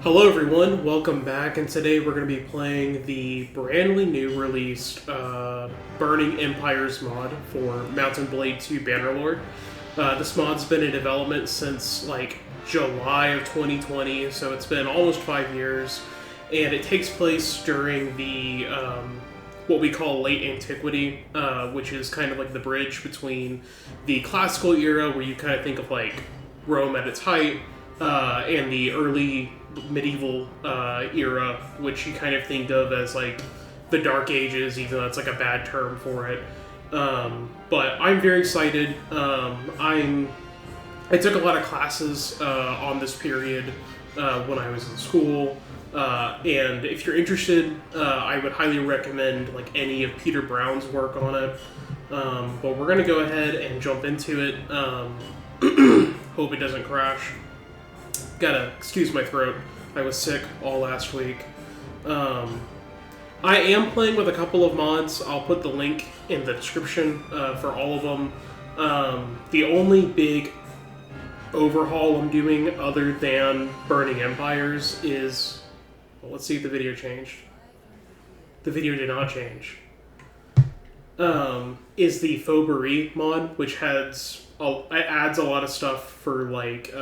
Hello everyone, welcome back, and today we're going to be playing the brandly new released Burning Empires mod for Mountain Blade 2 Bannerlord. This mod's been in development since like July of 2020, so it's been almost 5 years, and it takes place during the what we call Late Antiquity, which is kind of like the bridge between the classical era, where you kind of think of like Rome at its height, and the early medieval era, which you kind of think of as like the Dark Ages, even though that's like a bad term for it. But I'm very excited. I took a lot of classes on this period when I was in school, and if you're interested, I would highly recommend like any of Peter Brown's work on it. But we're gonna go ahead and jump into it. Hope it doesn't crash. Gotta excuse my throat. I was sick all last week. I am playing with a couple of mods. I'll put the link in the description for all of them. The only big overhaul I'm doing other than Burning Empires is... Well, let's see if the video changed. The video did not change. Is the Faubourg mod, which adds a lot of stuff for like...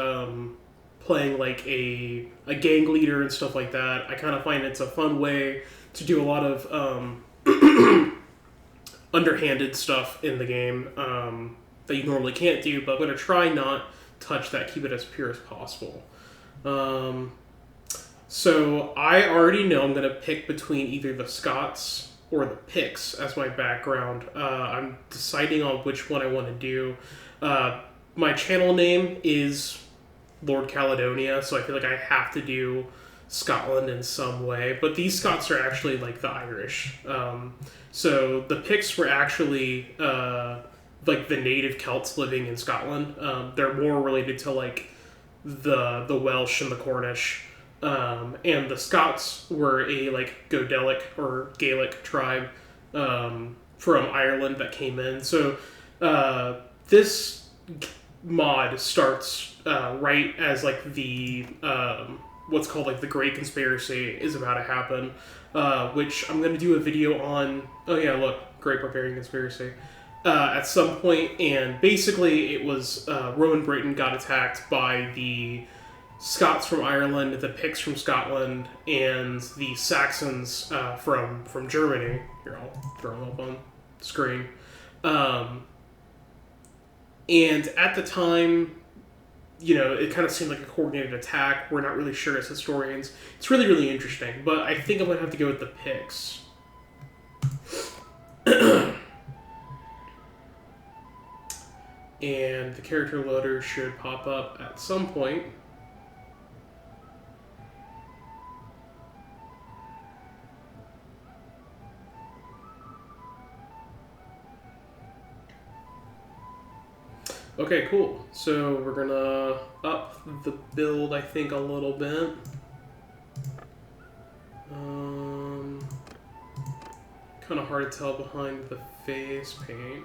playing like a gang leader and stuff like that. I kind of find it's a fun way to do a lot of underhanded stuff in the game that you normally can't do, but I'm going to try not touch that, keep it as pure as possible. So I already know I'm going to pick between either the Scots or the Picts as my background. I'm deciding on which one I want to do. My channel name is Lord Caledonia, so I feel like I have to do Scotland in some way. But these Scots are actually like the Irish. So the Picts were actually like the native Celts living in Scotland. They're more related to like the Welsh and the Cornish. And the Scots were a like Godelic or Gaelic tribe from Ireland that came in. So this mod starts right as like the what's called like the Great Conspiracy is about to happen, which I'm going to do a video on. Oh yeah, look, Great Barbarian Conspiracy at some point. And basically it was Roman Britain got attacked by the Scots from Ireland, the Picts from Scotland, and the Saxons from Germany. Here, I'll throw them up on the screen. And at the time, you know, it kind of seemed like a coordinated attack. We're not really sure as historians. It's really, really interesting. But I think I'm going to have to go with the Picts. And the character loader should pop up at some point. Okay, cool. So we're gonna up the build, I think, a little bit. Kind of hard to tell behind the face paint.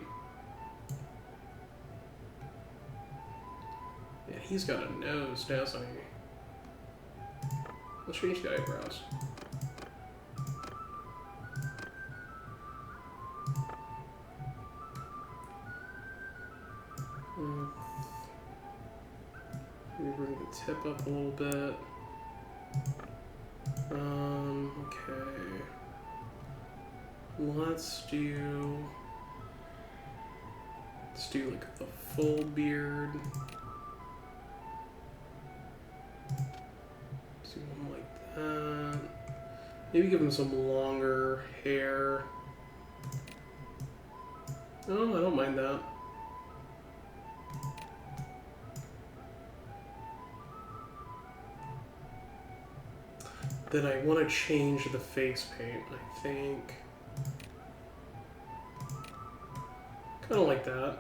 Yeah, he's got a nose, doesn't he? Let's change the eyebrows. Maybe bring the tip up a little bit. Okay. Let's do like the full beard. Do one like that. Maybe give him some longer hair. Oh, I don't mind that. Then I want to change the face paint, I think. Kind of like that.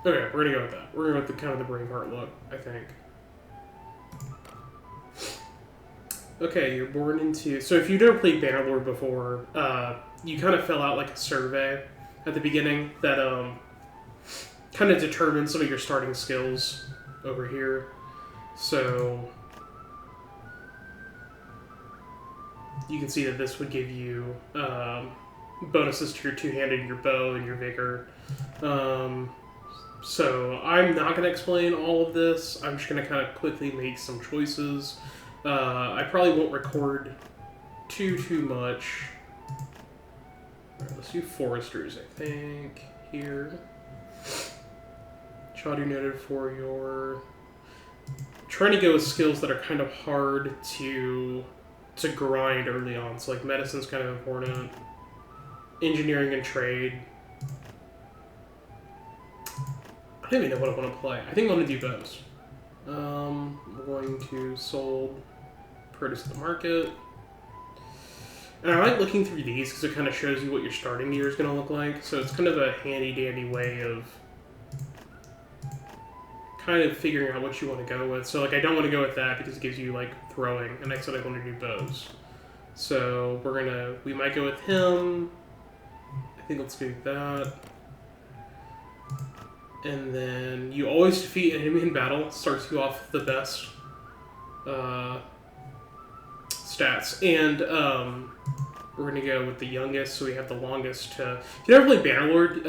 Okay, we're gonna go with that. We're gonna go with the kind of the Braveheart look, I think. Okay, you're born into... So if you've never played Bannerlord before, you kind of fill out like a survey at the beginning that kind of determines some of your starting skills over here. So you can see that this would give you bonuses to your two-handed, your bow, and your vigor. So I'm not going to explain all of this. I'm just going to kind of quickly make some choices. I probably won't record too much. All right, let's do foresters, I think, here. Chadu noted for your... Trying to go with skills that are kind of hard to grind early on. So like medicine's kind of important. Engineering and trade. I don't even know what I want to play. I think I'm going to do bows. We're going to sold produce at the market. And I like looking through these because it kind of shows you what your starting gear is going to look like. So it's kind of a handy-dandy way of kind of figuring out what you want to go with. So like I don't want to go with that because it gives you like throwing, and I said I want to do bows. So we might go with him. I think let's do that. And then you always defeat an enemy in battle. Starts you off the best stats. And we're going to go with the youngest, so we have the longest to... If you ever play Bannerlord,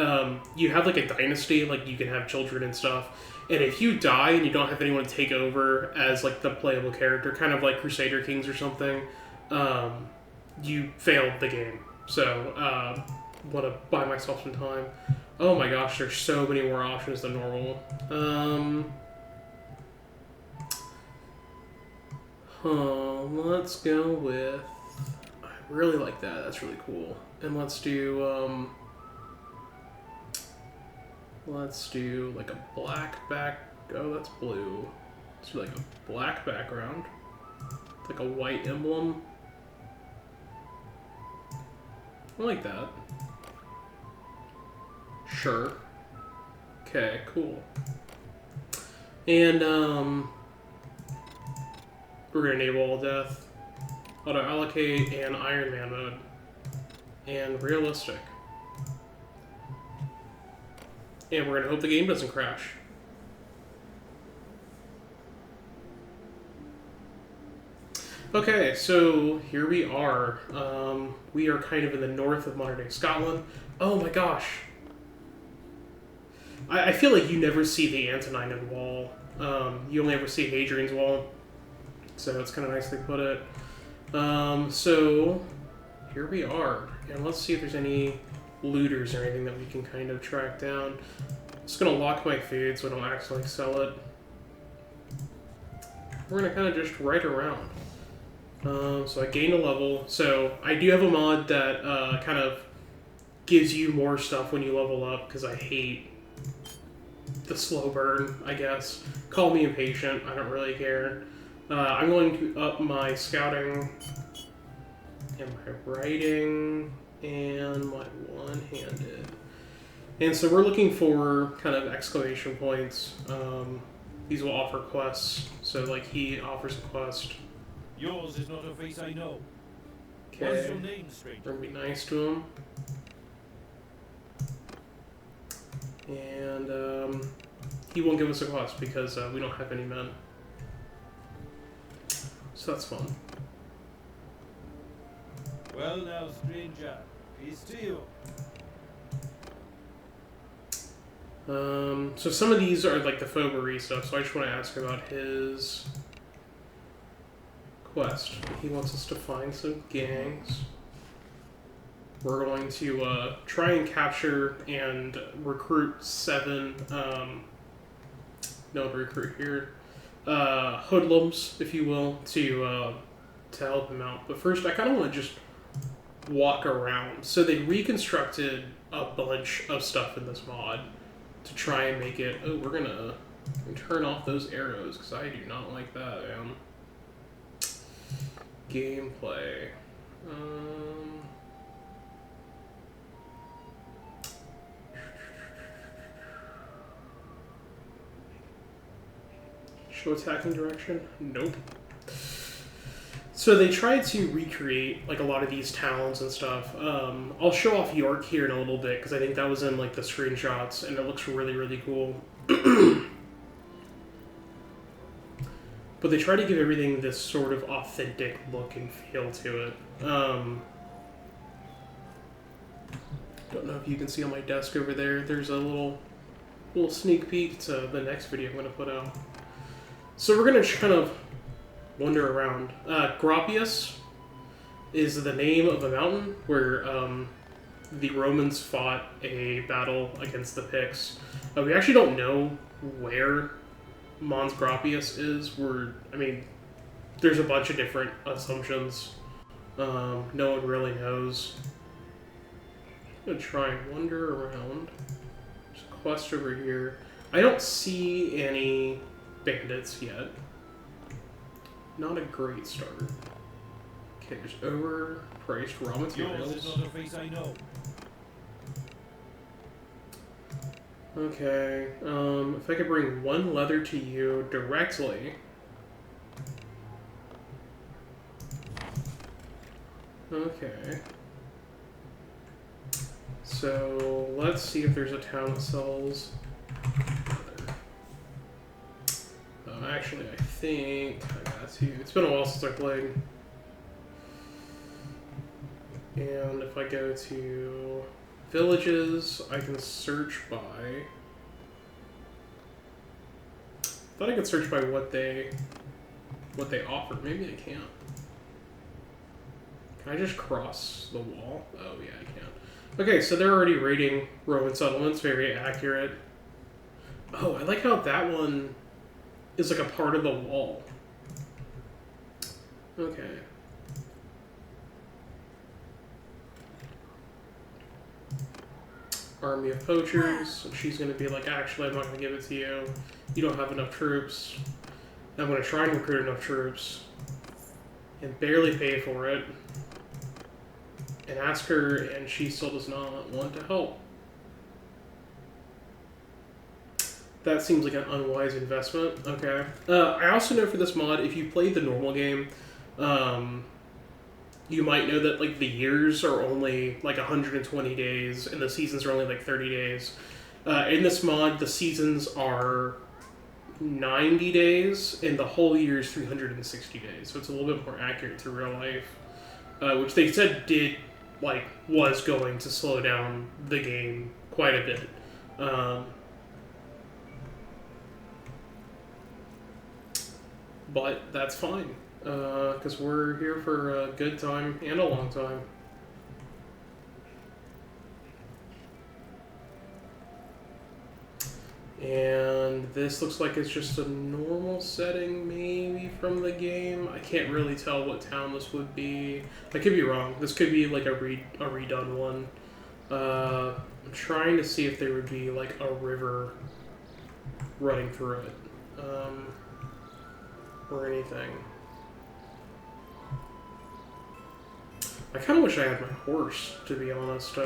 you have like a dynasty, like you can have children and stuff. And if you die and you don't have anyone to take over as like the playable character, kind of like Crusader Kings or something, you failed the game. So, want to buy myself some time. Oh my gosh, there's so many more options than normal. Let's go with... I really like that. That's really cool. And let's do like a black back... Oh, that's blue. Let's do like a black background. Like a white emblem. I like that. Sure. Okay, cool. And, we're gonna enable all death, auto-allocate, and Iron Man mode. And realistic. And we're gonna hope the game doesn't crash. Okay, so here we are. We are kind of in the north of modern-day Scotland. Oh my gosh. I feel like you never see the Antonine Wall. You only ever see Hadrian's Wall. So it's kind of nicely put it. So here we are. And let's see if there's any looters or anything that we can kind of track down. I'm just going to lock my food so I don't accidentally sell it. We're going to kind of just ride around. So I gained a level. So I do have a mod that kind of gives you more stuff when you level up, because I hate the slow burn, I guess. Call me impatient. I don't really care. I'm going to up my scouting and my writing and my one-handed. And so we're looking for kind of exclamation points. These will offer quests. So like he offers a quest. Yours is not a face I know. Okay. What's your name, stranger? We're gonna be nice to him. And he won't give us a quest because we don't have any men. So that's fun. Well now, stranger, peace to you. So some of these are like the Faubourg stuff, so I just want to ask about his quest. He wants us to find some gangs. We're going to try and capture and recruit 7, no recruit here, hoodlums, if you will, to help him out. But first, I kind of want to just walk around. So they reconstructed a bunch of stuff in this mod to try and make it... Oh, we're going to turn off those arrows, because I do not like that, man. Gameplay. Show attacking direction? Nope. So they tried to recreate like a lot of these towns and stuff. I'll show off York here in a little bit because I think that was in like the screenshots and it looks really really cool. But they try to give everything this sort of authentic look and feel to it. Don't know if you can see on my desk over there. There's a little sneak peek to the next video I'm going to put out. So we're going to kind of wander around. Gropius is the name of a mountain where the Romans fought a battle against the Picts. We actually don't know where Mons Gropius is. There's a bunch of different assumptions. No one really knows. I'm going to try and wander around. There's a quest over here. I don't see any bandits yet. Not a great start. Okay, there's overpriced raw materials. Yours is not a face I know. Okay, if I could bring one leather to you directly. Okay. So, let's see if there's a town that sells leather. Actually, I think I got to. It's been a while since I played. And if I go to villages, I can search by... I thought I could search by what they offer. Maybe I can't. Can I just cross the wall? Oh yeah, I can. Okay, so they're already rating Roman settlements. Very accurate. Oh, I like how that one is like a part of the wall. Okay. Army of poachers. And she's going to be like, actually, I'm not going to give it to you. You don't have enough troops. I'm going to try and recruit enough troops. And barely pay for it. And ask her, and she still does not want to help. That seems like an unwise investment. Okay. I also know for this mod, if you played the normal game, you might know that like the years are only like 120 days, and the seasons are only like 30 days. In this mod, the seasons are 90 days, and the whole year is 360 days. So it's a little bit more accurate to real life, which they said was going to slow down the game quite a bit. But that's fine, because we're here for a good time and a long time. And this looks like it's just a normal setting, maybe, from the game. I can't really tell what town this would be. I could be wrong. This could be like a redone one. I'm trying to see if there would be like a river running through it. Or anything. I kind of wish I had my horse, to be honest. I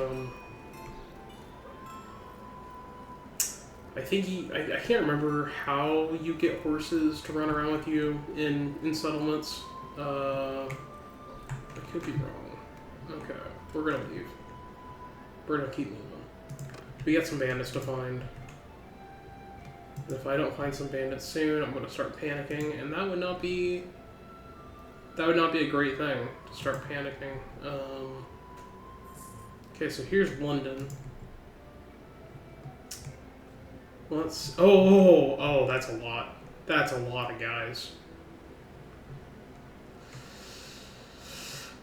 think I can't remember how you get horses to run around with you in settlements. I could be wrong. Okay, we're gonna leave. We're gonna keep moving. We got some bandits to find. And if I don't find some bandits soon, I'm gonna start panicking, and that would not be a great thing to start panicking. Okay, so here's London. Oh, that's a lot. That's a lot of guys.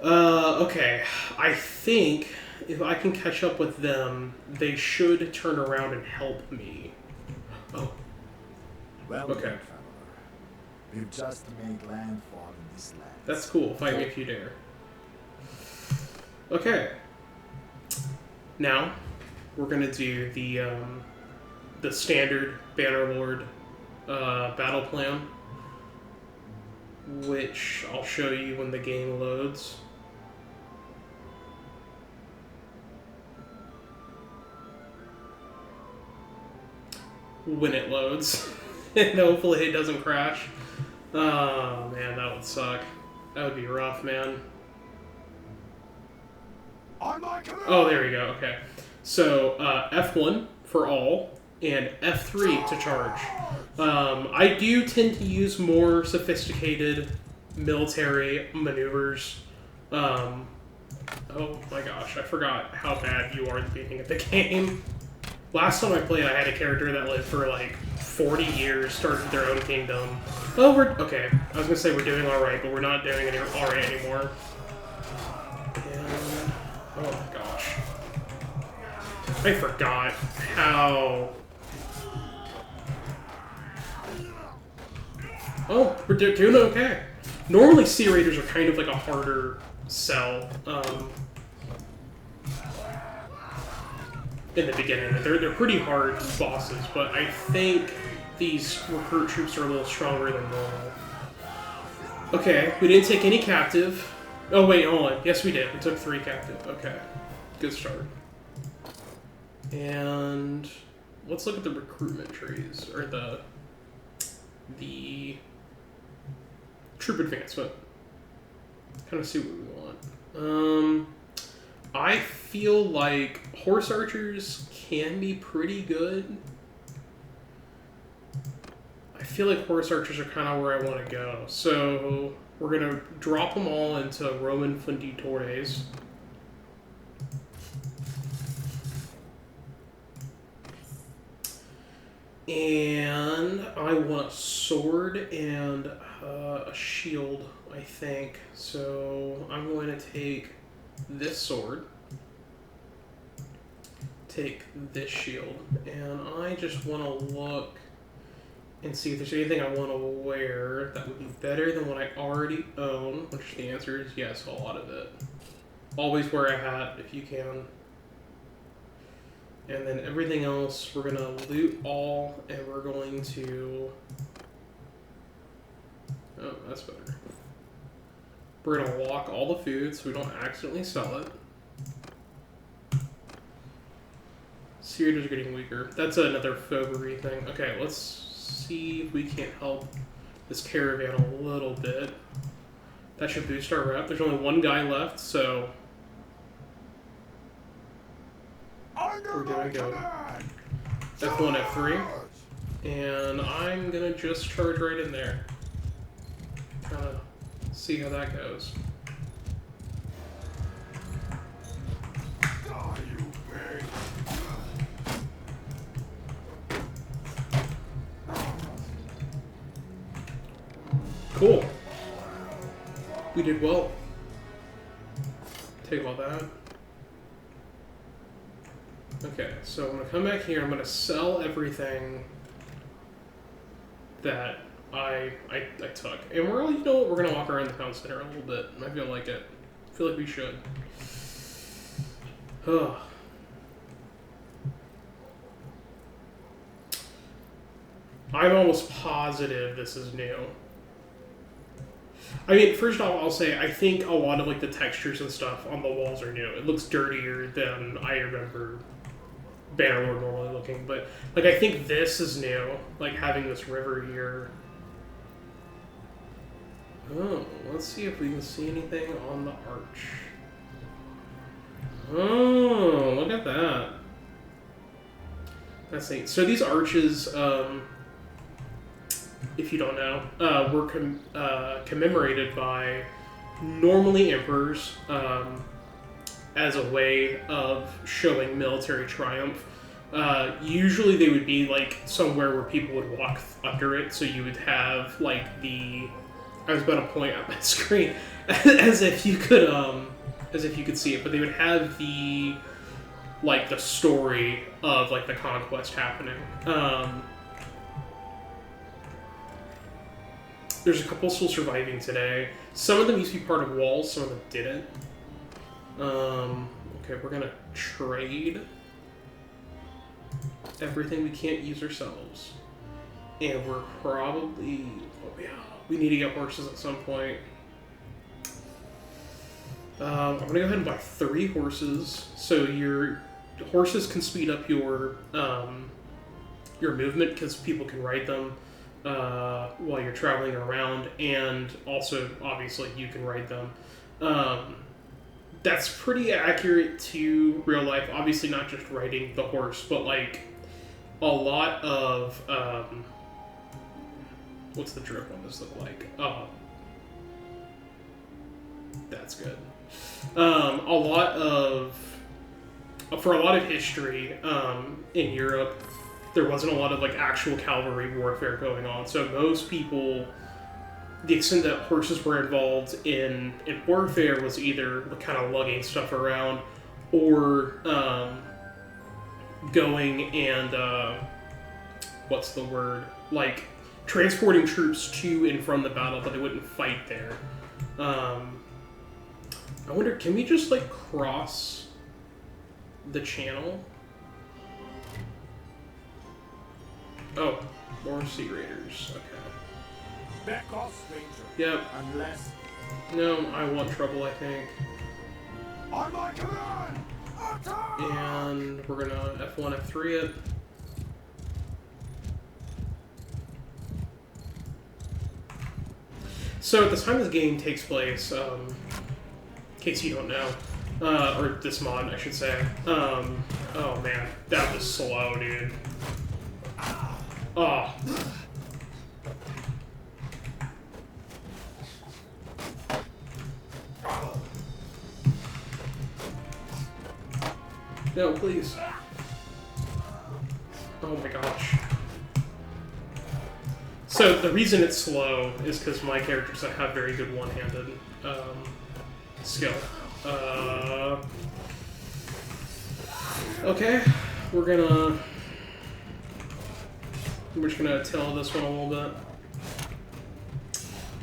Okay. I think if I can catch up with them, they should turn around and help me. Oh. Well, okay. traveler. We've just made landfall in this land. That's cool. Fight me if you dare. Okay. Now, we're gonna do the standard Bannerlord battle plan, which I'll show you when the game loads. When it loads. And hopefully it doesn't crash. Oh man, that would suck. That would be rough, man. On my command! Oh, there we go. Okay. So, F1 for all, and F3 to charge. I do tend to use more sophisticated military maneuvers. Oh my gosh, I forgot how bad you are at the beginning of the game. Last time I played, I had a character that lived for like 40 years, started their own kingdom. Oh, okay. I was gonna say we're doing all right, but we're not doing all right anymore. And, oh my gosh, I forgot how. Oh, we're doing okay. Normally, Sea Raiders are kind of like a harder sell. In the beginning, they're pretty hard bosses, but I think these recruit troops are a little stronger than normal. Okay, we didn't take any captive. Oh wait, hold on. Yes, we did. We took 3 captive. Okay, good start. And let's look at the recruitment trees, or the troop advancement. Kind of see what we want. I feel like horse archers can be pretty good. I feel like horse archers are kind of where I want to go. So we're going to drop them all into Roman Funditores. And I want a sword and a shield, I think. So I'm going to take this sword, take this shield, and I just want to look and see if there's anything I want to wear that would be better than what I already own, which the answer is yes, a lot of it. Always wear a hat if you can. And then everything else, we're going to loot all, and we're going to... Oh, that's better. We're going to lock all the food so we don't accidentally sell it. Sea Raiders are getting weaker. That's another Fovery thing. Okay, let's see if we can't help this caravan a little bit. That should boost our rep. There's only one guy left, so we're doing good. F1, F3. And I'm going to just charge right in there. Kind of see how that goes. Cool. We did well. Take all that. Okay, so I'm going to come back here. I'm going to sell everything that I took. And we're, you know what, we're going to walk around the town center a little bit. I feel like it. I feel like we should. I'm almost positive this is new. I mean, first off, I'll say I think a lot of like the textures and stuff on the walls are new. It looks dirtier than I remember Bannerlord normally looking, but like I think this is new. Like having this river here. Oh, let's see if we can see anything on the arch. Oh, look at that. That's neat. So these arches, if you don't know, were commemorated by normally emperors as a way of showing military triumph. Usually they would be like somewhere where people would walk under it, so you would have like the... I was about to point at my screen as if you could see it, but they would have the like the story of like the conquest happening. There's a couple still surviving today. Some of them used to be part of walls, some of them didn't. Okay, we're gonna trade everything we can't use ourselves. And we're probably... Oh yeah, we need to get horses at some point. I'm gonna go ahead and buy 3 horses. So your horses can speed up your movement because people can ride them. while you're traveling around, and also obviously you can ride them. That's pretty accurate to real life. Obviously, not just riding the horse, but like a lot of what's the drip on this look like? That's good. For a lot of history in Europe, there wasn't a lot of like actual cavalry warfare going on. So most people, the extent that horses were involved in warfare was either kind of lugging stuff around or going and what's the word? Like transporting troops to and from the battle, but they wouldn't fight there. I wonder, can we just like cross the channel? Oh, more sea raiders. Okay. Back off, stranger. Yep. Unless No, I want trouble, I think. on my command, attack! And we're gonna F1, F3 it. So at the time this game takes place, in case you don't know, or this mod, I should say. Oh man, that was slow, dude. Oh. No, please. Oh my gosh. So the reason it's slow is because my characters have very good one-handed skill. Okay, we're just gonna tail this one a little bit,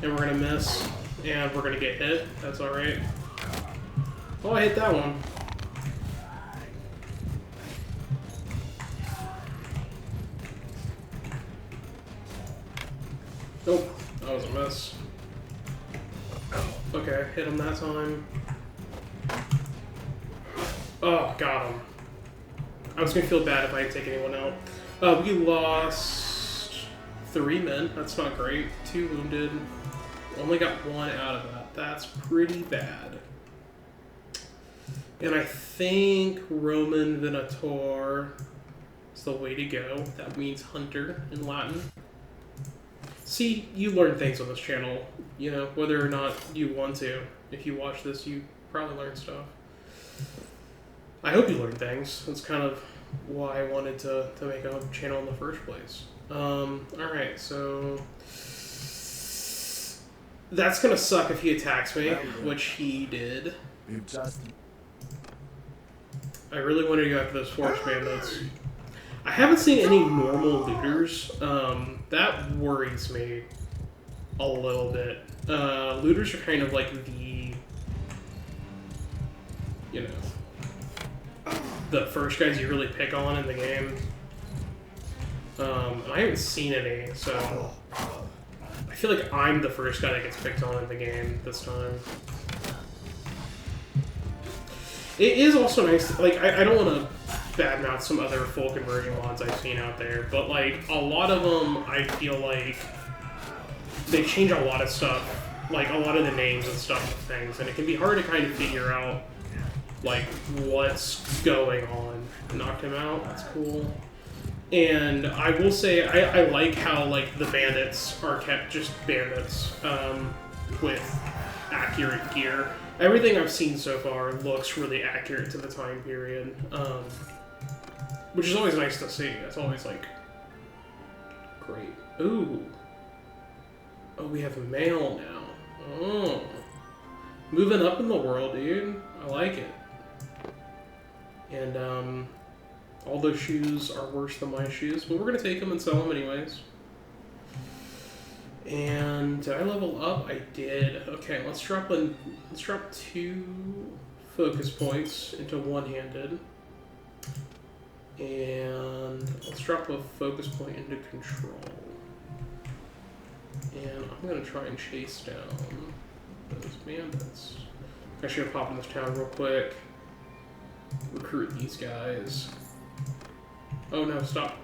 and we're gonna miss, and we're gonna get hit. That's all right. Oh, I hit that one. Nope, that was a miss. Okay, hit him that time. Oh, got him. I was gonna feel bad if I didn't take anyone out. We lost 3 men. That's not great. 2 wounded. Only got 1 out of that. That's pretty bad. And I think Roman Venator is the way to go. That means hunter in Latin. See, you learn things on this channel, you know, whether or not you want to. If you watch this, you probably learn stuff. I hope you learn things. That's kind of why I wanted to make a channel in the first place. Alright, so that's gonna suck if he attacks me, which he did. We've just I really wanted to go after those forest bandits. I haven't seen any normal looters. That worries me a little bit. Looters are kind of like the, you know, the first guys you really pick on in the game. I haven't seen any, so I feel like I'm the first guy that gets picked on in the game this time. It is also nice, like, I don't want to badmouth some other full conversion mods I've seen out there, but like a lot of them I feel like they change a lot of stuff, like a lot of the names and stuff of things, and it can be hard to kind of figure out like what's going on. Knocked him out, that's cool. And I will say I like how like the bandits are kept just bandits with accurate gear. Everything I've seen so far looks really accurate to the time period. Which is always nice to see. That's always, like, great. Ooh. Oh, we have a male now. Oh. Moving up in the world, dude. I like it. And, all those shoes are worse than my shoes, but we're gonna take them and sell them anyways. And did I level up? I did. Okay, let's drop 2 focus points into one-handed. And let's drop a focus point into control. And I'm gonna try and chase down those bandits. I should pop in this town real quick. Recruit these guys. Oh no, stop.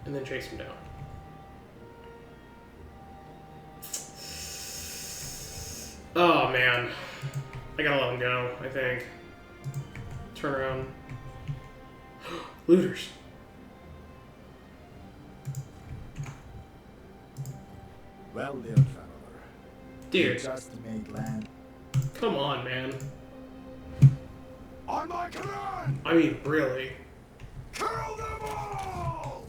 And and then chase him down. Oh man, I gotta let him go, I think. Turn around. Looters. Well, dear traveler. You Dude, just made land. come on, man. On my command! I mean, really. Kill them all!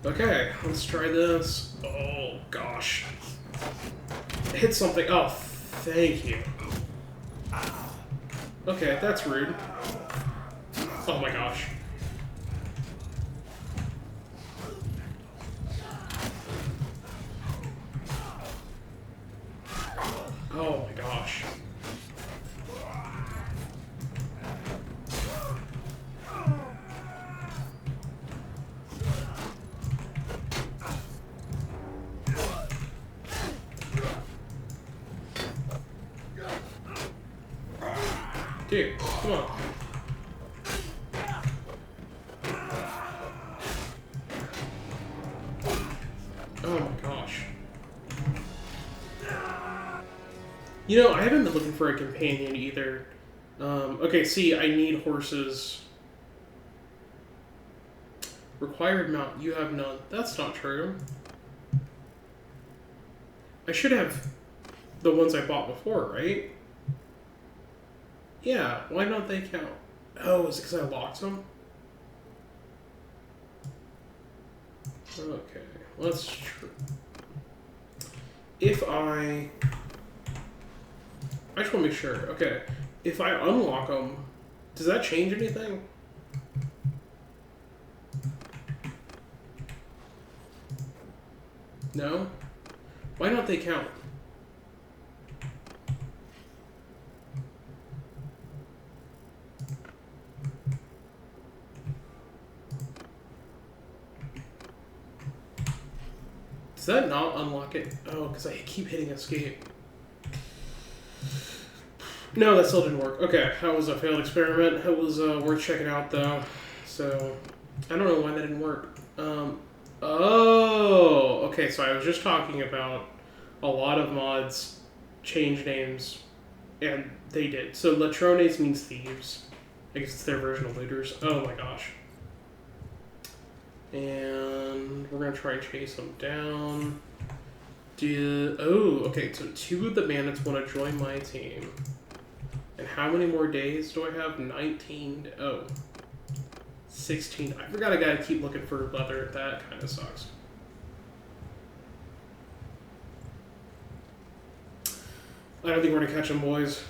Okay, let's try this. Oh, gosh. Hit something. Oh, thank you. Okay, that's rude. Oh my gosh. Oh my gosh. Dude, come on. Oh my gosh. You know, I haven't been looking for a companion either. Okay, see, I need horses. Required mount, you have none. That's not true. I should have the ones I bought before, right? Yeah, why don't they count? Oh, is it because I locked them? Okay, well, that's true. If I just want to make sure. Okay, if I unlock them, does that change anything? No? Why don't they count? Does that not unlock it? Oh, because I keep hitting escape. No, that still didn't work. Okay, that was a failed experiment. It was worth checking out, though. So, I don't know why that didn't work. Oh, okay, so I was just talking about a lot of mods change names, and they did. So, Latrones means thieves. I guess it's their version of looters. Oh my gosh. And we're going to try and chase them down. Oh, okay, so 2 of the bandits want to join my team. And how many more days do I have? 19. Oh. 16. I forgot I gotta keep looking for leather. That kind of sucks. I don't think we're gonna catch them, boys.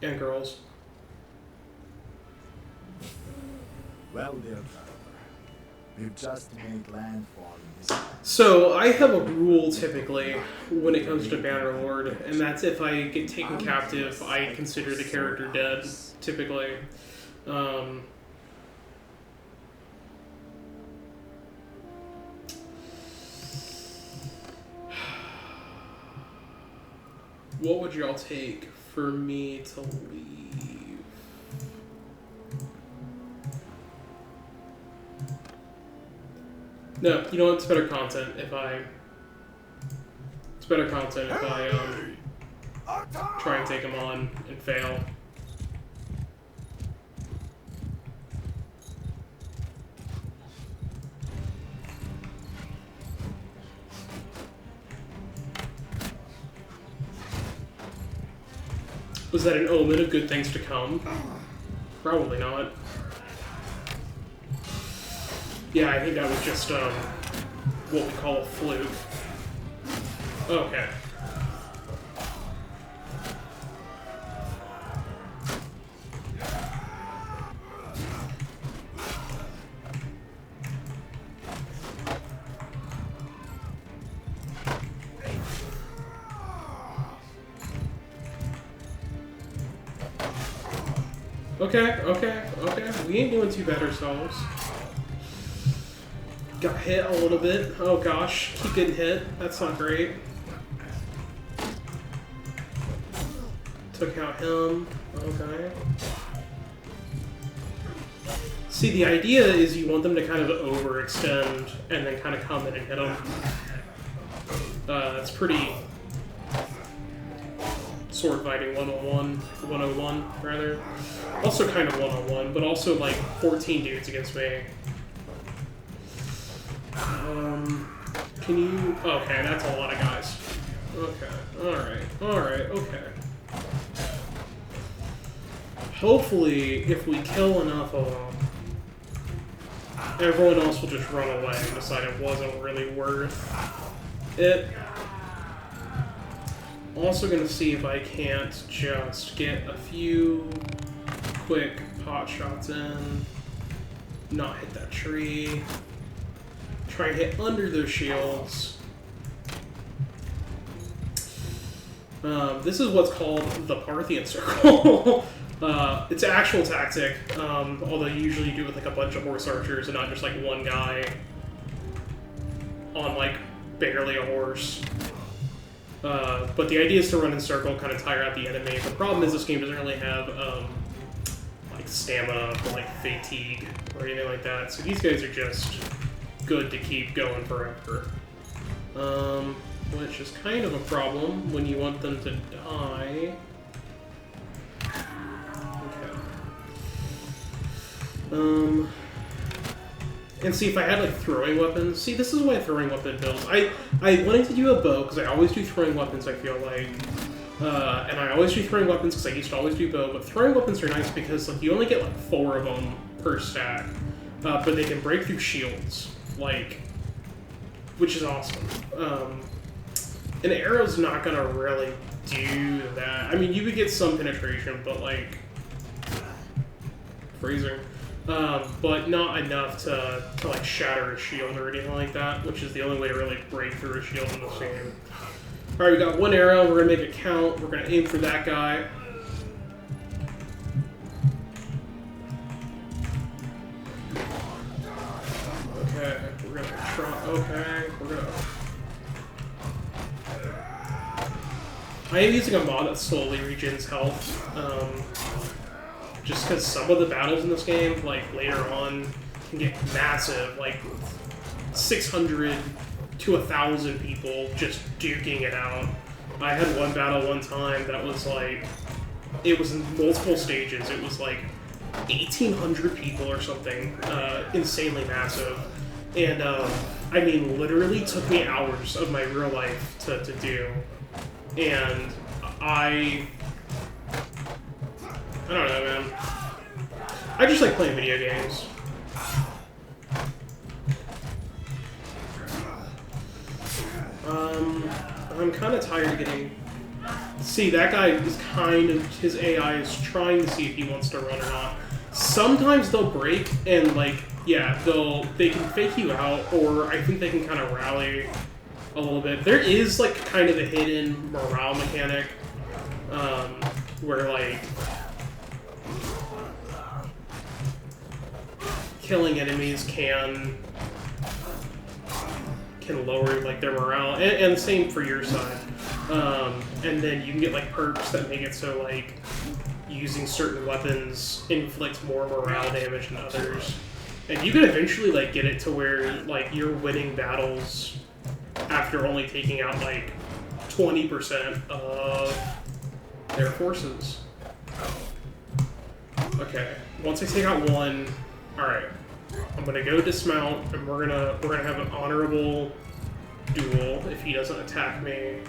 And girls. Well, dear traveler. We've just made landfall in this land. So, I have a rule typically when it comes to Bannerlord, and that's if I get taken captive, I consider the character dead, typically. What would y'all take for me to leave? No, you know what? It's better content if I... It's better content if I try and take them on and fail. Was that an omen of good things to come? Probably not. Yeah, I think that was just what we call a fluke. Okay. Okay. We ain't doing too bad ourselves. Got hit a little bit. Oh gosh, keep getting hit. That's not great. Took out him. Okay. See, the idea is you want them to kind of overextend and then kind of come in and hit them. It's pretty sword fighting 101, rather. Also kind of 1-on-1, but also like 14 dudes against me. Can you... Okay, that's a lot of guys. Okay, alright, okay. Hopefully, if we kill enough of them, everyone else will just run away and decide it wasn't really worth it. Also gonna see if I can't just get a few quick pot shots in, not hit that tree, try and hit under those shields. This is what's called the Parthian Circle. It's an actual tactic, although you usually do it with like a bunch of horse archers and not just like one guy on like barely a horse. But the idea is to run in circle, kind of tire out the enemy. The problem is this game doesn't really have like stamina or like fatigue or anything like that, so these guys are just good to keep going forever. Which is kind of a problem when you want them to die. Okay. And see, if I had like throwing weapons, see, this is why throwing weapon builds. I wanted to do a bow because I always do throwing weapons, I feel like, and I always do throwing weapons because I used to always do bow. But throwing weapons are nice because like you only get like 4 of them per stack, but they can break through shields, like, which is awesome. An arrow's not gonna really do that. I mean, you would get some penetration, but like freezing. But not enough to like shatter a shield or anything like that, which is the only way to really break through a shield in this game. Alright, we got 1 arrow, we're gonna make it count, we're gonna aim for that guy. Okay, we're gonna try, okay, we're gonna... I am using a mod that slowly regens health. Just because some of the battles in this game, like later on, can get massive, like 600 to 1,000 people just duking it out. I had one battle one time that was like, it was in multiple stages. It was like 1,800 people or something, insanely massive. And I mean, literally took me hours of my real life to do. And I don't know, man. I just like playing video games. I'm kind of tired of getting... See, that guy is kind of... His AI is trying to see if he wants to run or not. Sometimes they'll break and, like, yeah, they can fake you out, or I think they can kind of rally a little bit. There is, like, kind of a hidden morale mechanic, where, like... killing enemies can lower like their morale, and same for your side. And then you can get like perks that make it so like using certain weapons inflicts more morale damage than others. And you can eventually like get it to where like you're winning battles after only taking out like 20% of their forces. Okay, once I take out one. Alright, I'm gonna go dismount, and we're gonna have an honorable duel if he doesn't attack me.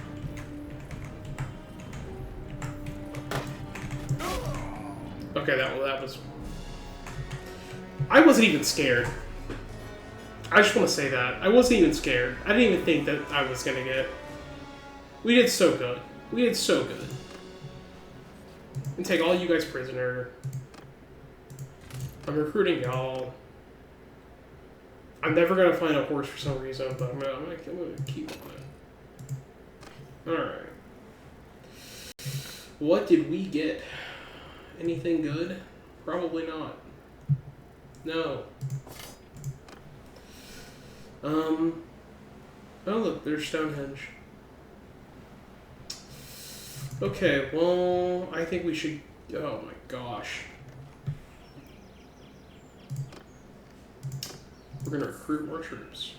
Okay, that was... I wasn't even scared. I just want to say that. I wasn't even scared. I didn't even think that I was gonna get... We did so good. We did so good. And take all you guys prisoner. I'm recruiting y'all. I'm never gonna find a horse for some reason, but I'm gonna keep on it. Alright. What did we get? Anything good? Probably not. No. Oh look, there's Stonehenge. Okay, well, I think we should... Oh my gosh. We're gonna recruit more troops.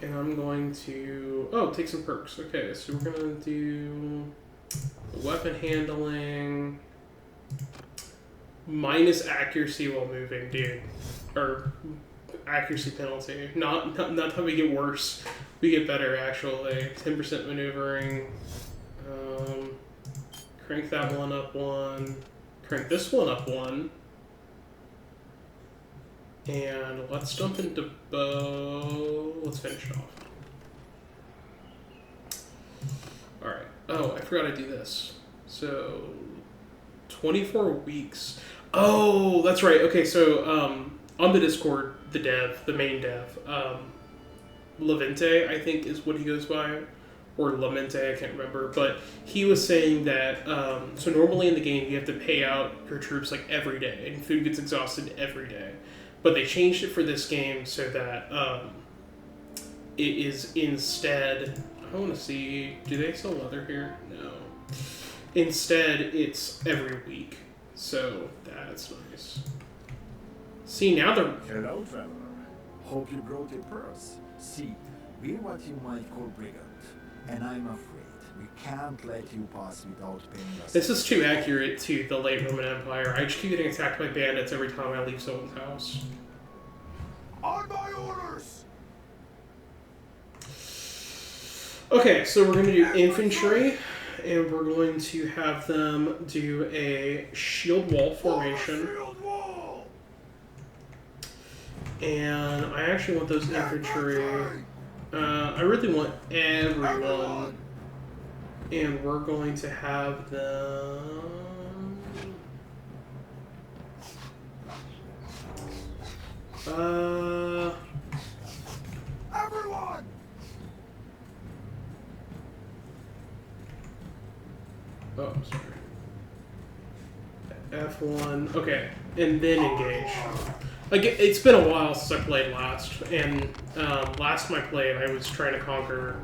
And I'm going to take some perks. Okay, so we're gonna do weapon handling minus accuracy while moving, dude, or accuracy penalty. Not that we get worse, we get better actually. 10% maneuvering. Crank that one up one. Crank this one up one. And let's jump into bow. Let's finish it off. Alright. Oh, I forgot to do this. So, 24 weeks. Oh, that's right. Okay, so on the Discord, the main dev, Levente, I think is what he goes by. Or Lamente, I can't remember. But he was saying that, so normally in the game, you have to pay out your troops like every day. And food gets exhausted every day. But they changed it for this game so that it is instead... I want to see... Do they sell leather here? No. Instead, it's every week. So that's nice. See, now they're... Hello, traveler. Hope you brought a purse. See, we're what you might call brigand. And I'm afraid we can't let you pass without paying us. This is too accurate to the late Roman Empire. I just keep getting attacked by bandits every time I leave someone's house. On my orders! Okay, so we're going to do infantry, and we're going to have them do a shield wall formation. Shield wall! And I actually want those infantry. I really want everyone. And we're going to have them... Everyone! Oh, sorry. F1. Okay, and then engage. Like, it's been a while since I played last, and last time I played, I was trying to conquer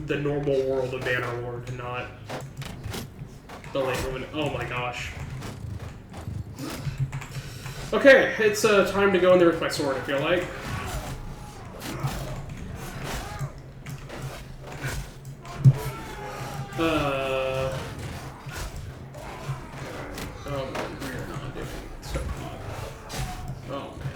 the normal world of Bannerlord and not the late Roman. Oh my gosh. Okay, it's time to go in there with my sword, I feel like. Oh man, we are not doing so hot. Oh man.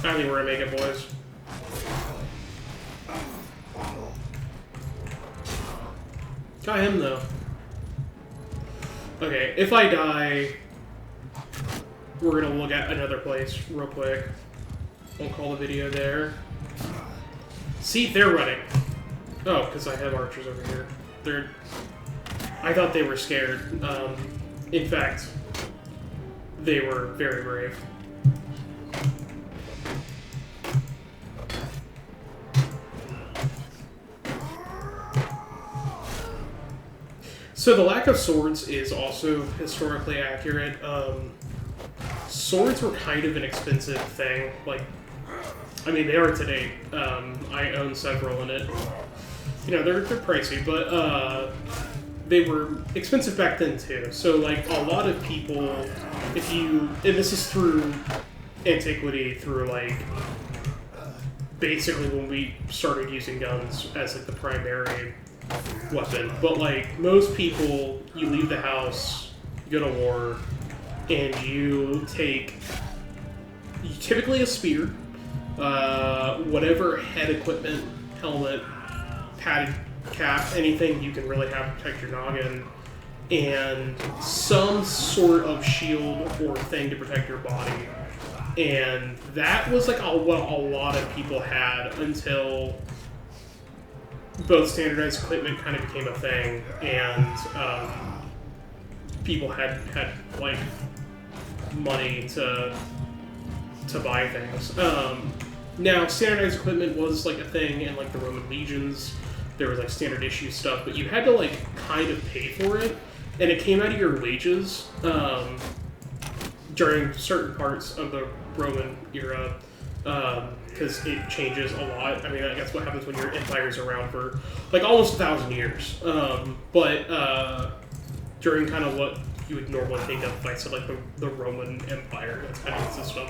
I think we're gonna make it, boys. Got him though. Okay, if I die, we're gonna look at another place real quick. Won't call the video there. See, they're running. Oh, because I have archers over here. I thought they were scared. In fact, they were very brave. So the lack of swords is also historically accurate. Swords were kind of an expensive thing. Like, I mean, they are today. I own several in it. You know, they're pricey, but they were expensive back then too. So like a lot of people, and this is through antiquity, through like basically when we started using guns as like the primary weapon. But like most people, you leave the house, you go to war, and you take typically a spear, whatever head equipment, helmet, padded cap, anything you can really have to protect your noggin, and some sort of shield or thing to protect your body. And that was like what a lot of people had until both standardized equipment kind of became a thing, and people had like money to buy things. Now, standardized equipment was like a thing in like the Roman legions. There was like standard issue stuff, but you had to like kind of pay for it, and it came out of your wages. during certain parts of the Roman era, because it changes a lot. I mean, that's what happens when your empire's around for like almost 1,000 years. But during kind of what you would normally think of, like, so like the Roman Empire, that's kind of the system,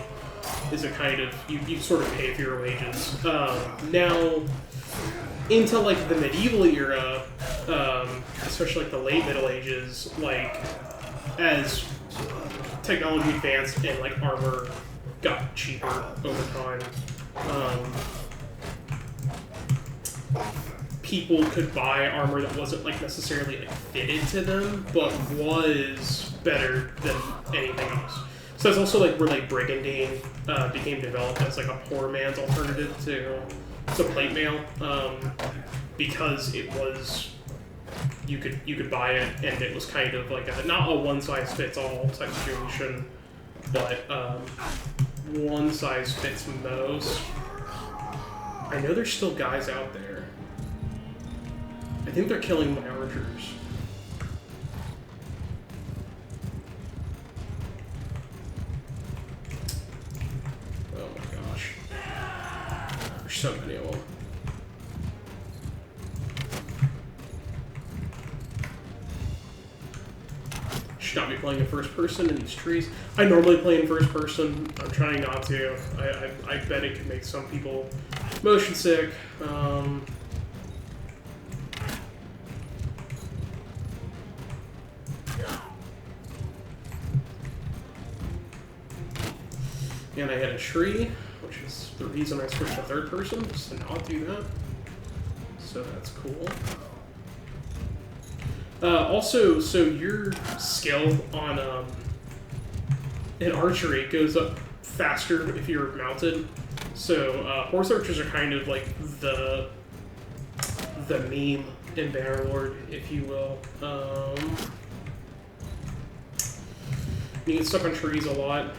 is a kind of, you sort of pay for your wages. Now, into like the medieval era, especially like the late Middle Ages, like as technology advanced and like armor got cheaper over time, people could buy armor that wasn't like necessarily like fitted to them, but was better than anything else. So that's also like where like brigandine became developed as like a poor man's alternative to plate mail, because it was you could buy it and it was kind of like not a one size fits all type situation, but one size fits most. I know there's still guys out there. I think they're killing my archers. Oh my gosh. There's so many of them. Should not be playing in first person in these trees. I normally play in first person. I'm trying not to. I bet it could make some people motion sick. And I hit a tree, which is the reason I switched to third person, just to not do that. So that's cool. Also, so your skill on in archery goes up faster if you're mounted. So horse archers are kind of like the meme in Bannerlord, if you will. You get stuck on trees a lot.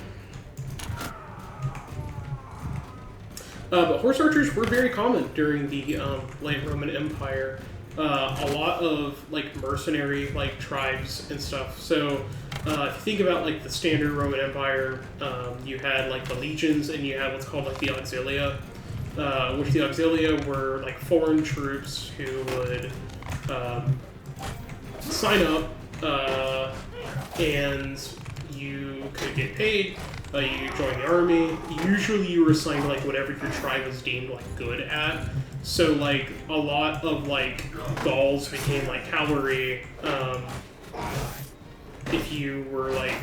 But horse archers were very common during the late Roman Empire. A lot of like mercenary like tribes and stuff. So if you think about like the standard Roman Empire, you had like the legions and you had what's called like the auxilia, which the auxilia were like foreign troops who would sign up and you could get paid. You join the army. Usually you were assigned to like whatever your tribe was deemed like good at. So like a lot of like Gauls became like cavalry. If you were like,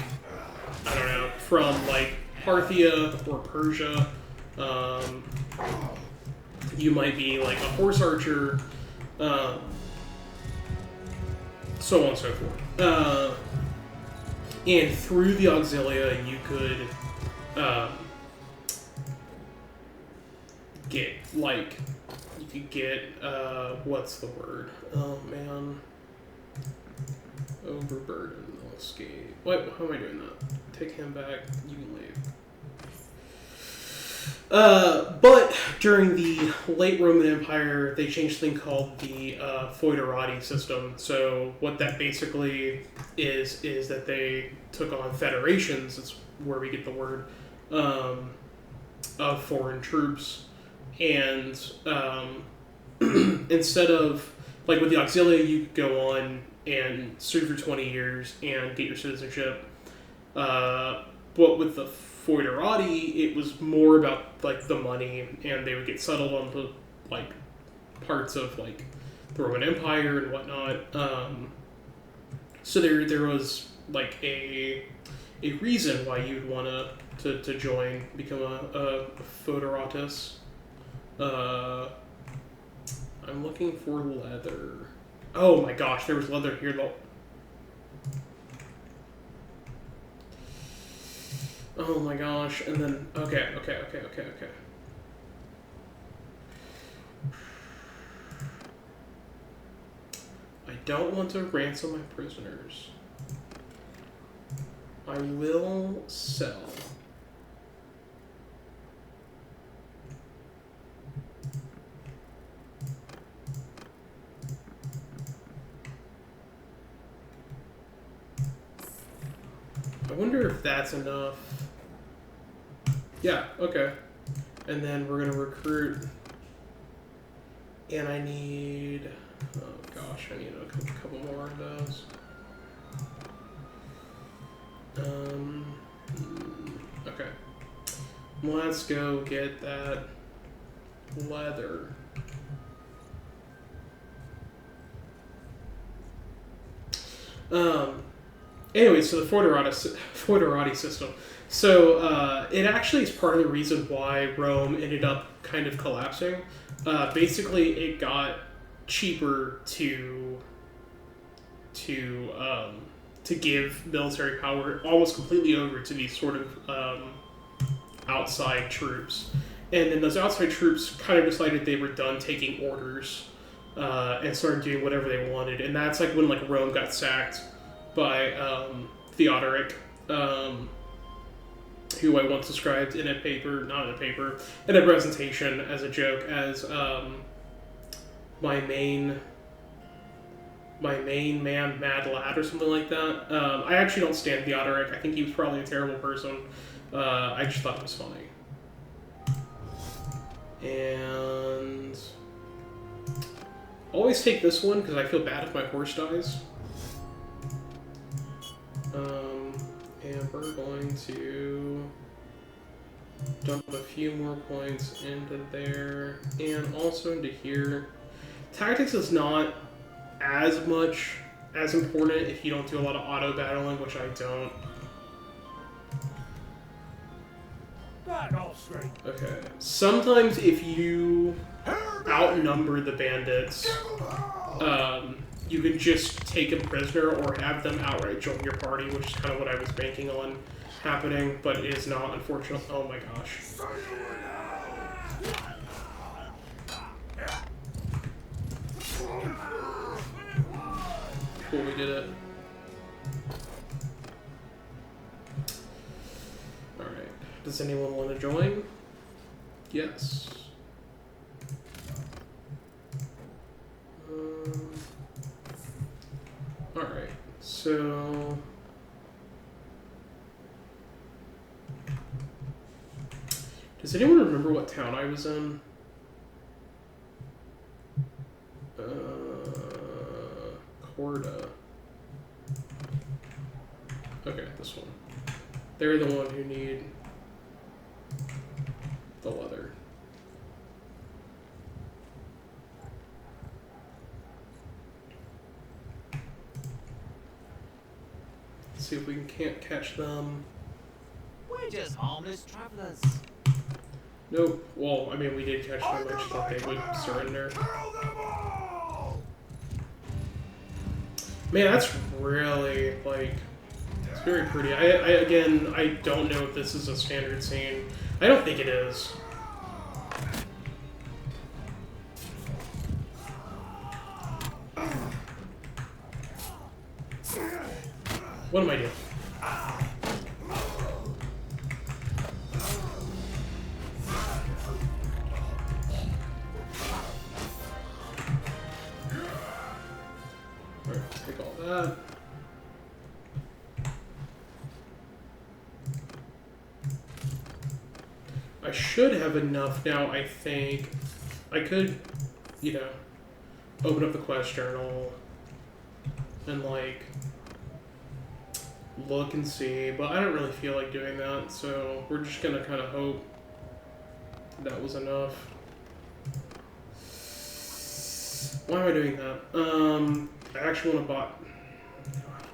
I don't know, from like Parthia or Persia, you might be like a horse archer, so on and so forth. And through the auxilia, you could get like, you could get what's the word? Oh man, overburden. They'll escape. What? How am I doing that? Take him back. You can leave. But during the late Roman Empire, they changed a thing called the foederati system. So what that basically is that they took on federations. It's where we get the word of foreign troops, and instead of like with the auxilia, you could go on and serve for 20 years and get your citizenship. But with the foederati, it was more about like the money, and they would get settled onto like parts of like the Roman Empire and whatnot. So there was like a reason why you'd want to join, become a foederatus. I'm looking for leather. Oh my gosh, there was leather here though. Oh my gosh, and then, okay. I don't want to ransom my prisoners. I will sell. wonder if that's enough. Yeah, okay. And then we're gonna recruit. And I need... Oh gosh, I need a couple more of those. Okay. Let's go get that leather. Anyway, so the Foederati system. So it actually is part of the reason why Rome ended up kind of collapsing. Basically, it got cheaper to give military power almost completely over to these sort of outside troops. And then those outside troops kind of decided they were done taking orders and started doing whatever they wanted. And that's like when like Rome got sacked by Theodoric, who I once described in a paper, not in a paper, in a presentation as a joke as my main man, Mad Lad, or something like that. I actually don't stand Theodoric. I think he was probably a terrible person. I just thought it was funny. And always take this one because I feel bad if my horse dies. And we're going to dump a few more points into there and also into here. Tactics is not as much as important if you don't do a lot of auto battling, which I don't. Okay. Sometimes if you outnumber the bandits, you can just take them prisoner or have them outright join your party, which is kind of what I was banking on happening, but it is not, unfortunately. Oh my gosh. Cool, we did it. Alright. Does anyone want to join? Yes. Alright, so... Does anyone remember what town I was in? Corda. Okay, this one. They're the one who need the leather. Let's see if we can't catch them. We're just harmless travelers. Nope. Well, I mean, we did catch them. I just thought they would surrender. Man, that's really, like, it's very pretty. Again, I don't know if this is a standard scene. I don't think it is. What am I doing? Alright, take all that. I should have enough now, I think. I could, you know, open up the quest journal and, like, look and see, but I don't really feel like doing that, so we're just gonna kind of hope that was enough. Why am I doing that? I actually want to buy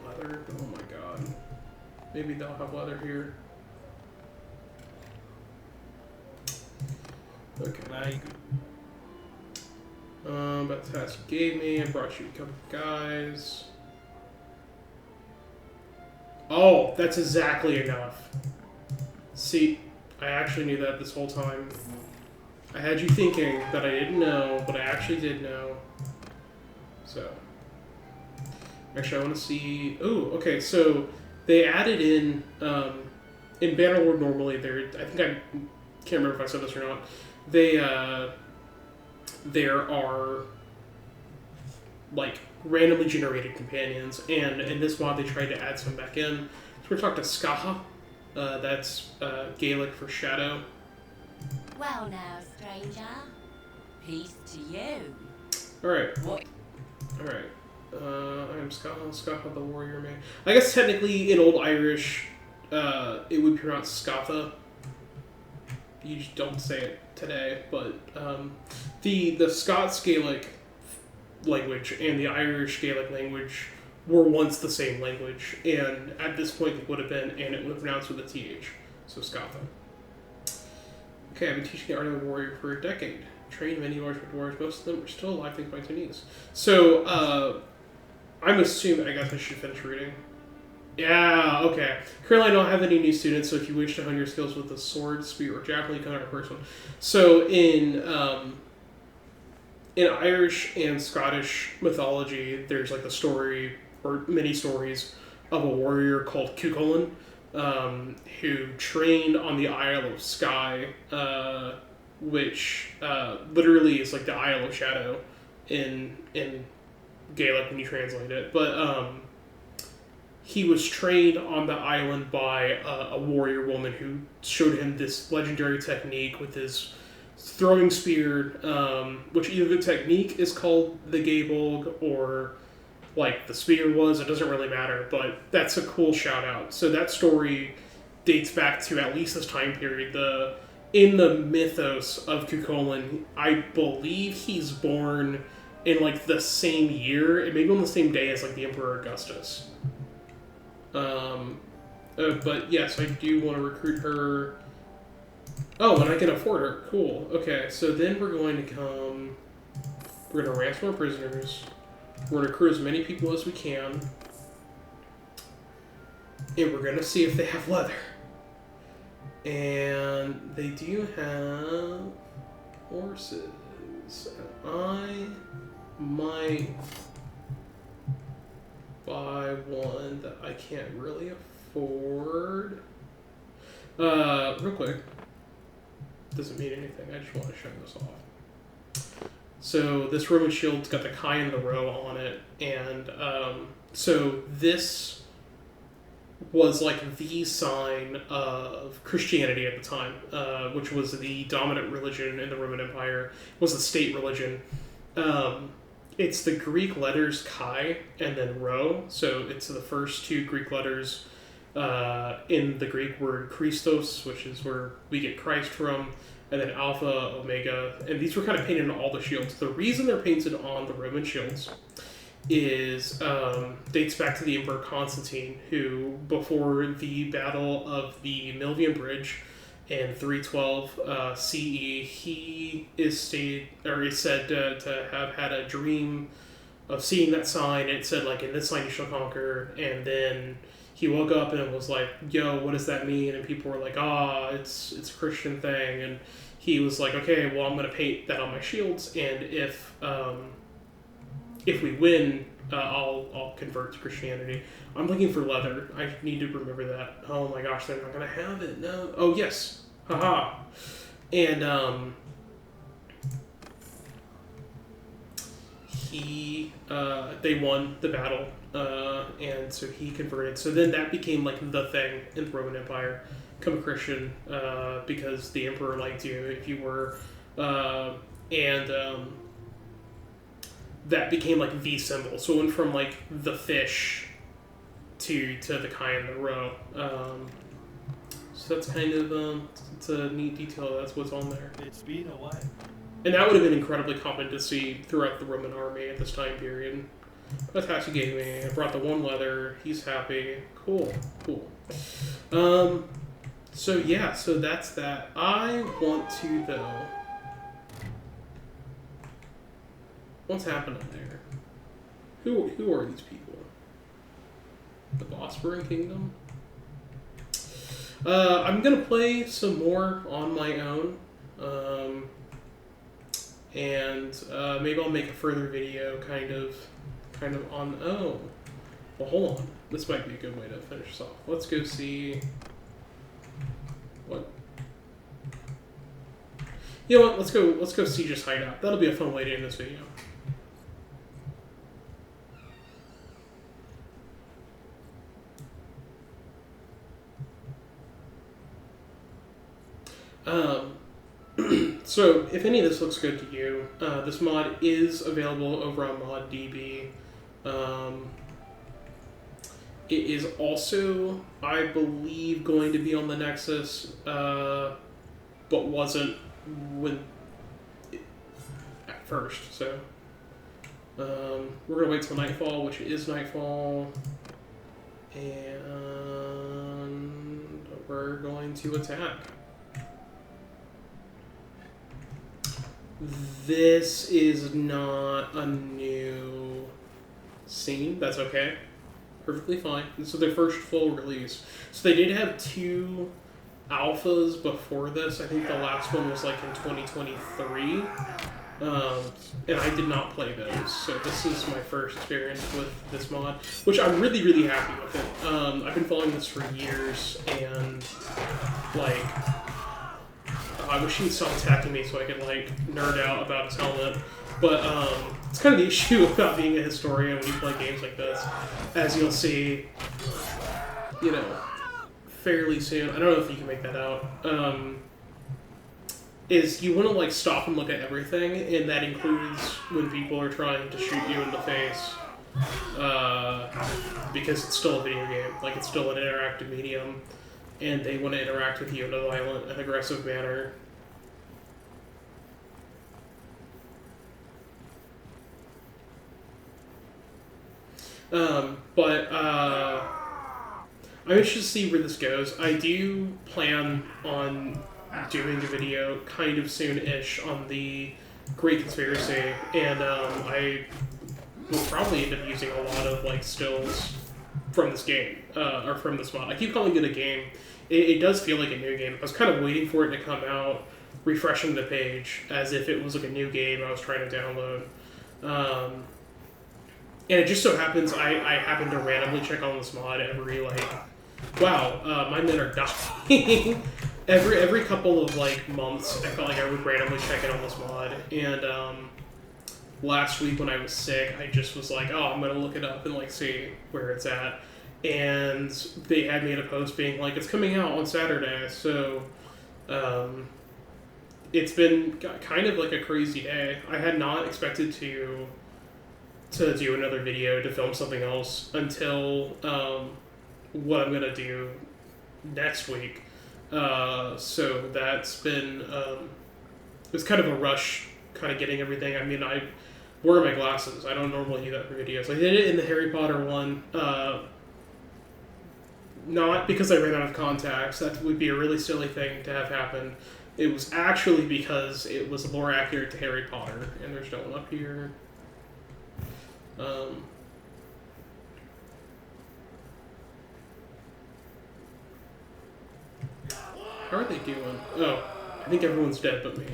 leather. Oh my god. Maybe they'll have leather here. Okay. But the task you gave me, I brought you a couple guys. Oh, that's exactly enough. See, I actually knew that this whole time. I had you thinking that I didn't know, but I actually did know. So, actually, I want to see. Oh, okay. So they added in Bannerlord. Normally, I think I can't remember if I said this or not. There are like randomly generated companions, and in this mod they tried to add some back in. So We're talking to Skaha. That's Gaelic for shadow. Well now, stranger. Peace to you. Alright. What? Alright. I'm Skaha the warrior man. I guess technically in Old Irish, it would be pronounced Scatha. You just don't say it today, but the Scots Gaelic language and the Irish Gaelic language were once the same language, and at this point it would have been, and it would have pronounced with a TH, so Scatha. Okay, I've been teaching the art of the warrior for a decade. Trained many large dwarves, most of them are still alive thanks to my techniques. So, I'm assuming, I guess I should finish reading. Yeah, okay. Currently I don't have any new students, so if you wish to hone your skills with the sword, spear, or javelin, you can hire a person. So in Irish and Scottish mythology, there's like the story, or many stories, of a warrior called Cuchulainn, who trained on the Isle of Skye, which literally is like the Isle of Shadow in Gaelic when you translate it. But he was trained on the island by a warrior woman who showed him this legendary technique with his throwing spear, which either the technique is called the Gaebolg or like the spear was. It doesn't really matter, but that's a cool shout out. So that story dates back to at least this time period. In the mythos of Cuchulainn, I believe he's born in like the same year, maybe on the same day as like the Emperor Augustus. But yes, I do want to recruit her. Oh, and I can afford her. Cool. Okay, so then we're going to come. We're going to ransom our prisoners. We're going to recruit as many people as we can. And we're going to see if they have leather. And they do have horses. I might buy one that I can't really afford. Real quick. Doesn't mean anything. I just want to show this off. So this Roman shield's got the Kai and the Rho on it, and so this was like the sign of Christianity at the time, which was the dominant religion in the Roman Empire. It was the state religion. It's the Greek letters Chi and then Rho, so it's the first two Greek letters in the Greek word Christos, which is where we get Christ from, and then Alpha, Omega, and these were kind of painted on all the shields. The reason they're painted on the Roman shields is dates back to the Emperor Constantine, who before the Battle of the Milvian Bridge in 312 CE, he is said to have had a dream of seeing that sign. It said like, "In this sign you shall conquer," and then he woke up and it was like, "Yo, what does that mean?" And people were like, it's a Christian thing," and he was like, "Okay, well, I'm going to paint that on my shields, and if we win, I'll convert to Christianity." I'm looking for leather. I need to remember that. Oh my gosh, they're not going to have it. No. Oh, yes. Haha. And they won the battle, and so he converted. So then that became like the thing in the Roman Empire. Become a Christian, because the emperor liked you if you were, and that became like the symbol. So it went from like the fish to the Kai and the Rho. So that's kind of it's a neat detail. That's what's on there. It's been a while. And that would have been incredibly common to see throughout the Roman army at this time period. That's how she gave me. I brought the one leather. He's happy. Cool. So yeah, so that's that. I want to, though... What's happening there? Who are these people? The Bosporan Kingdom? I'm gonna play some more on my own. And maybe I'll make a further video kind of on... Oh. Well, hold on. This might be a good way to finish this off. Let's go see... What? You know what? Let's go see just Hideout. That'll be a fun way to end this video. Um, so, if any of this looks good to you, this mod is available over on ModDB. It is also, I believe, going to be on the Nexus, but wasn't at first. So, we're gonna wait till nightfall, which is nightfall, and we're going to attack. This is not a new scene. That's okay. Perfectly fine. This is their first full release. So they did have 2 alphas before this. I think the last one was like in 2023. And I did not play those. So this is my first experience with this mod, which I'm really, really happy with it. I've been following this for years, and like, I wish he would stop attacking me so I could like nerd out about his helmet. But it's kind of the issue about being a historian when you play games like this, as you'll see, fairly soon. I don't know if you can make that out. Is you want to like stop and look at everything, and that includes when people are trying to shoot you in the face, because it's still a video game, like it's still an interactive medium, and they want to interact with you in a violent and aggressive manner. I'm interested to see where this goes. I do plan on doing a video kind of soon-ish on the Great Conspiracy, and I will probably end up using a lot of like stills from this game, or from this mod. I keep calling it a game. It does feel like a new game. I was kind of waiting for it to come out, refreshing the page as if it was like a new game I was trying to download. And it just so happens I happen to randomly check on this mod every like, wow, my men are dying. every couple of like months, I felt like I would randomly check in on this mod. And last week when I was sick, I just was like, oh, I'm gonna look it up and like see where it's at. And they had made a post being like, it's coming out on Saturday. So it's been kind of like a crazy day. I had not expected to do another video, to film something else until what I'm going to do next week. So that's been, it was kind of a rush, kind of getting everything. I mean, I wear my glasses. I don't normally do that for videos. I did it in the Harry Potter one, not because I ran out of contacts. That would be a really silly thing to have happen. It was actually because it was more accurate to Harry Potter, and there's no one up here. How are they doing? Oh, I think everyone's dead but me.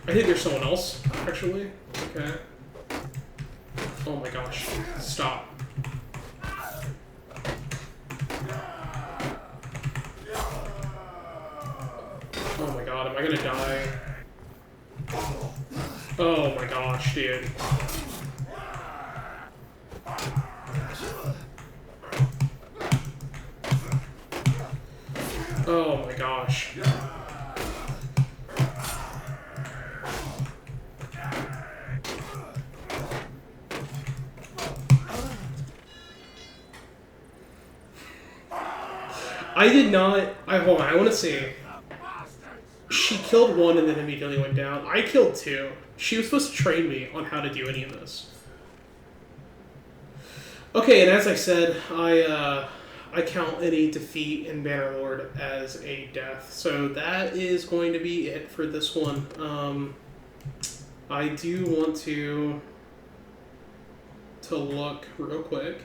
I think there's someone else, actually. Okay. Oh my gosh. Stop. Oh my god, am I gonna die? Oh my gosh, dude. Oh my gosh. I did not... hold on, I want to see. She killed one and then immediately went down. I killed 2. She was supposed to train me on how to do any of this. Okay, and as I said, I count any defeat in Bannerlord as a death. So that is going to be it for this one. I do want to look real quick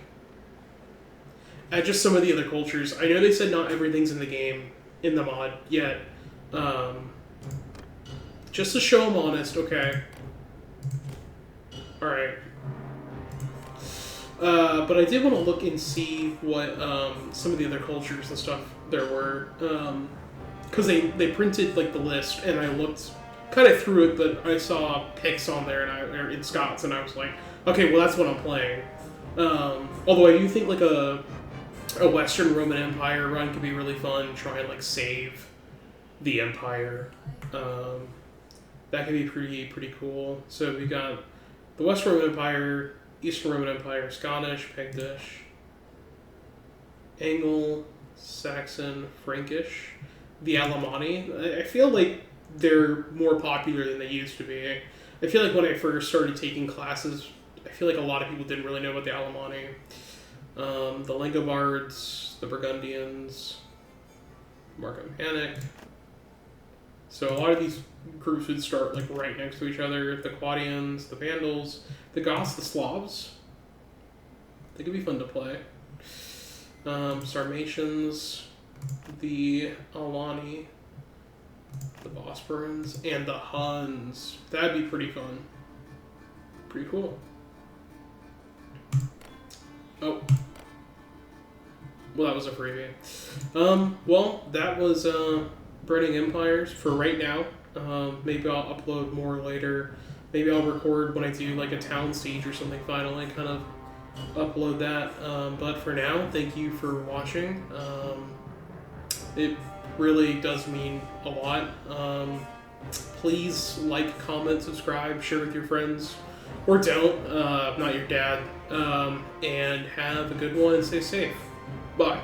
at just some of the other cultures. I know they said not everything's in the game, in the mod, yet. Just to show I'm honest, okay. Alright. But I did want to look and see what some of the other cultures and stuff there were. Because they printed like the list, and I looked kind of through it, but I saw Picts on there, and in Scots, and I was like, okay, well that's what I'm playing. Although I do think like a Western Roman Empire run could be really fun. Try and like save the Empire. That could be pretty cool. So we got the Western Roman Empire, Eastern Roman Empire, Scottish, Pictish, Angle, Saxon, Frankish, the Alemanni. I feel like they're more popular than they used to be. I feel like when I first started taking classes, I feel like a lot of people didn't really know about the Alemanni. The Langobards, the Burgundians, Marcomannic. So a lot of these groups would start like right next to each other. The Quadians, the Vandals, the Goths, the Slavs. They could be fun to play. Sarmatians, the Alani, the Bosporans, and the Huns. That'd be pretty fun. Pretty cool. Oh. Well, that was a freebie. Well, that was Burning Empires for right now. Maybe I'll upload more later. Maybe I'll record when I do like a town siege or something finally, kind of upload that. But for now, thank you for watching. It really does mean a lot. Please like, comment, subscribe, share with your friends. Or don't, not your dad. And have a good one and stay safe. Bye.